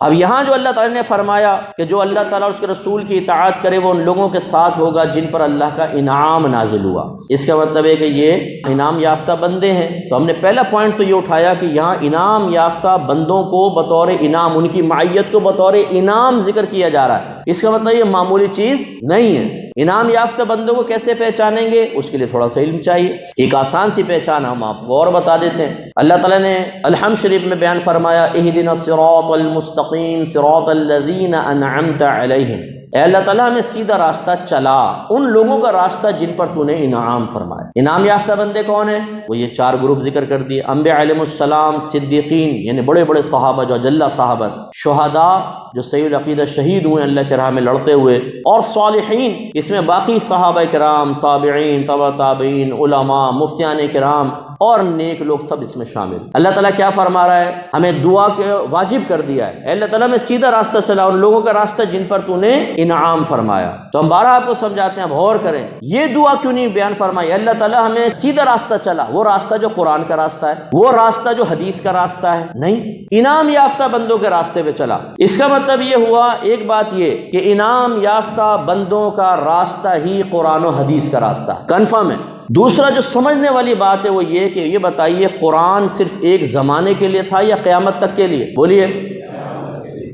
اب یہاں جو اللہ تعالیٰ نے فرمایا کہ جو اللہ تعالیٰ اور اس کے رسول کی اطاعت کرے وہ ان لوگوں کے ساتھ ہوگا جن پر اللہ کا انعام نازل ہوا، اس کا مطلب ہے کہ یہ انعام یافتہ بندے ہیں۔ تو ہم نے پہلا پوائنٹ تو یہ اٹھایا کہ یہاں انعام یافتہ بندوں کو بطور انعام، ان کی معیت کو بطور انعام ذکر کیا جا رہا ہے، اس کا مطلب یہ معمولی چیز نہیں ہے۔ انعام یافتہ بندوں کو کیسے پہچانیں گے؟ اس کے لیے تھوڑا سا علم چاہیے۔ ایک آسان سی پہچان ہم آپ کو اور بتا دیتے ہیں۔ اللہ تعالیٰ نے الحمد شریف میں بیان فرمایا اہدنا الصراط المستقیم صراط الذین انعمت علیہم، اے اللہ تعالیٰ ہمیں سیدھا راستہ چلا، ان لوگوں کا راستہ جن پر تو نے انعام فرمایا۔ انعام یافتہ بندے کون ہیں؟ وہ یہ 4 گروپ ذکر کر دیے، انبیاء علیہ السلام، صدیقین یعنی بڑے بڑے صحابہ جو اجلہ صحابت، شہداء جو صحیح العقیدہ شہید ہوئے اللہ کے راہ میں لڑتے ہوئے، اور صالحین اس میں باقی صحابہ کرام، تابعین، تبع تابعین، علماء، مفتیان کرام اور نیک لوگ سب اس میں شامل۔ اللہ تعالیٰ کیا فرما رہا ہے؟ ہمیں دعا کے واجب کر دیا ہے، اے اللہ تعالیٰ میں سیدھا راستہ چلا، ان لوگوں کا راستہ جن پر تو نے انعام فرمایا۔ تو ہم بارہ آپ کو سمجھاتے ہیں، اب غور کریں، یہ دعا کیوں نہیں بیان فرمائی؟ اللہ تعالیٰ ہمیں سیدھا راستہ چلا، وہ راستہ جو قرآن کا راستہ ہے، وہ راستہ جو حدیث کا راستہ ہے، نہیں، انعام یافتہ بندوں کے راستے پہ چلا۔ اس کا مطلب یہ ہوا، ایک بات یہ کہ انعام یافتہ بندوں کا راستہ ہی قرآن و حدیث کا راستہ ہے، کنفرم ہے۔ دوسرا جو سمجھنے والی بات ہے وہ یہ کہ یہ بتائیے قرآن صرف ایک زمانے کے لیے تھا یا قیامت تک کے لیے؟ بولیے،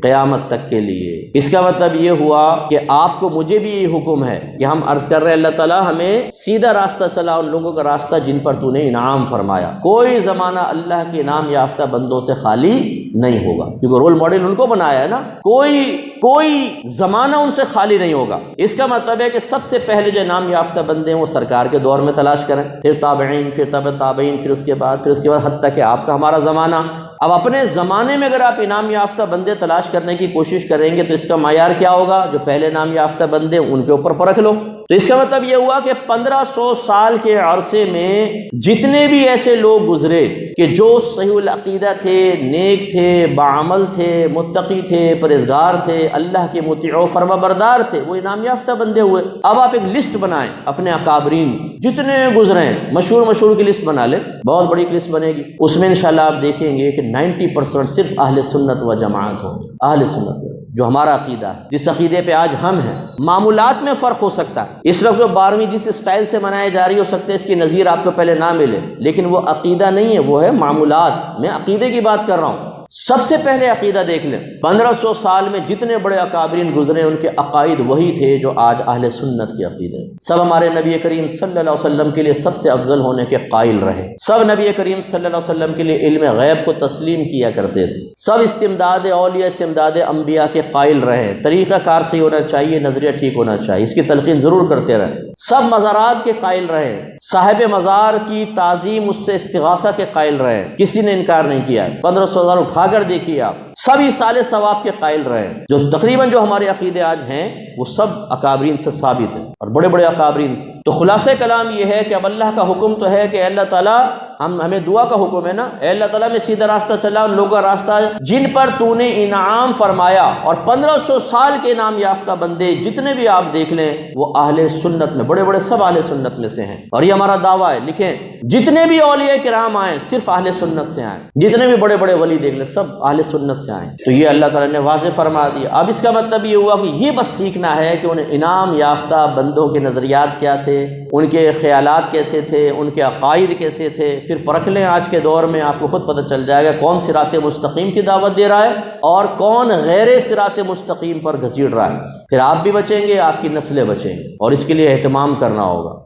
قیامت تک کے لیے۔ اس کا مطلب یہ ہوا کہ آپ کو مجھے بھی یہ حکم ہے کہ ہم عرض کر رہے ہیں اللہ تعالیٰ ہمیں سیدھا راستہ چلا، ان لوگوں کا راستہ جن پر تو نے انعام فرمایا۔ کوئی زمانہ اللہ کے انعام یافتہ بندوں سے خالی نہیں ہوگا، کیونکہ رول ماڈل ان کو بنایا ہے نا، کوئی زمانہ ان سے خالی نہیں ہوگا۔ اس کا مطلب ہے کہ سب سے پہلے جو انعام یافتہ بندے ہیں وہ سرکار کے دور میں تلاش کریں، پھر تابعین، پھر تبع تابعین، پھر اس کے بعد حتیٰ کہ آپ کا ہمارا زمانہ۔ اب اپنے زمانے میں اگر آپ انعام یافتہ بندے تلاش کرنے کی کوشش کریں گے تو اس کا معیار کیا ہوگا؟ جو پہلے انعام یافتہ بندے ان کے اوپر پرکھ لو۔ تو اس کا مطلب یہ ہوا کہ 1500 سال کے عرصے میں جتنے بھی ایسے لوگ گزرے کہ جو صحیح العقیدہ تھے، نیک تھے، باعمل تھے، متقی تھے، پرہیزگار تھے، اللہ کے مطیع و فرما بردار تھے، وہ انعام یافتہ بندے ہوئے۔ اب آپ ایک لسٹ بنائیں اپنے اکابرین کی، جتنے گزرے ہیں، مشہور کی لسٹ بنا لیں، بہت بڑی لسٹ بنے گی، اس میں انشاءاللہ آپ دیکھیں گے کہ 90% صرف اہل سنت و جماعت ہوں، اہل سنت جو ہمارا عقیدہ ہے، جس عقیدے پہ آج ہم ہیں۔ معمولات میں فرق ہو سکتا ہے، اس وقت جو 12ویں جس اسٹائل سے منائی جا رہی ہو سکتا ہے اس کی نظیر آپ کو پہلے نہ ملے، لیکن وہ عقیدہ نہیں ہے، وہ ہے معمولات۔ میں عقیدے کی بات کر رہا ہوں۔ سب سے پہلے عقیدہ دیکھ لیں، 1500 سال میں جتنے بڑے اکابرین گزرے ان کے عقائد وہی تھے جو آج اہل سنت کے عقیدے۔ سب ہمارے نبی کریم صلی اللہ علیہ وسلم کے لیے سب سے افضل ہونے کے قائل رہے، سب نبی کریم صلی اللہ علیہ وسلم کے لیے علم غیب کو تسلیم کیا کرتے تھے، سب استمداد اولیاء، استمداد انبیاء کے قائل رہے، طریقہ کار صحیح ہونا چاہیے، نظریہ ٹھیک ہونا چاہیے، اس کی تلقین ضرور کرتے رہے، سب مزارات کے قائل رہے، صاحب مزار کی تعظیم، اس سے استغاثہ کے قائل رہے، کسی نے انکار نہیں کیا۔ 1500 سال اٹھا کر دیکھیے آپ، سب ایصال ثواب کے قائل رہے، جو تقریباً جو ہمارے عقیدے آج ہیں وہ سب اکابرین سے ثابت ہیں، اور بڑے بڑے اکابرین سے۔ تو خلاصہ کلام یہ ہے کہ اب اللہ کا حکم تو ہے کہ اللہ تعالیٰ ہمیں دعا کا حکم ہے نا، اے اللہ تعالیٰ میں سیدھا راستہ چلا، ان لوگوں کا راستہ جن پر تو نے انعام فرمایا، اور 1500 سال کے انعام یافتہ بندے جتنے بھی آپ دیکھ لیں وہ اہل سنت میں، بڑے بڑے سب اہل سنت میں سے ہیں، اور یہ ہمارا دعویٰ ہے۔ لکھیں، جتنے بھی اولیاء کرام آئے صرف اہل سنت سے آئے، جتنے بھی بڑے بڑے ولی دیکھ لیں سب اہل سنت سے آئے۔ تو یہ اللہ تعالیٰ نے واضح فرما دیا۔ اب اس کا مطلب یہ ہوا کہ یہ بس سیکھنا ہے کہ انہیں انعام یافتہ بندوں کے نظریات کیا تھے، ان کے خیالات کیسے تھے، ان کے عقائد کیسے تھے، پھر پرکھ لیں۔ آج کے دور میں آپ کو خود پتہ چل جائے گا کون صراط مستقیم کی دعوت دے رہا ہے اور کون غیر صراط مستقیم پر گھسیٹ رہا ہے، پھر آپ بھی بچیں گے، آپ کی نسلیں بچیں گی، اور اس کے لیے اہتمام کرنا ہوگا۔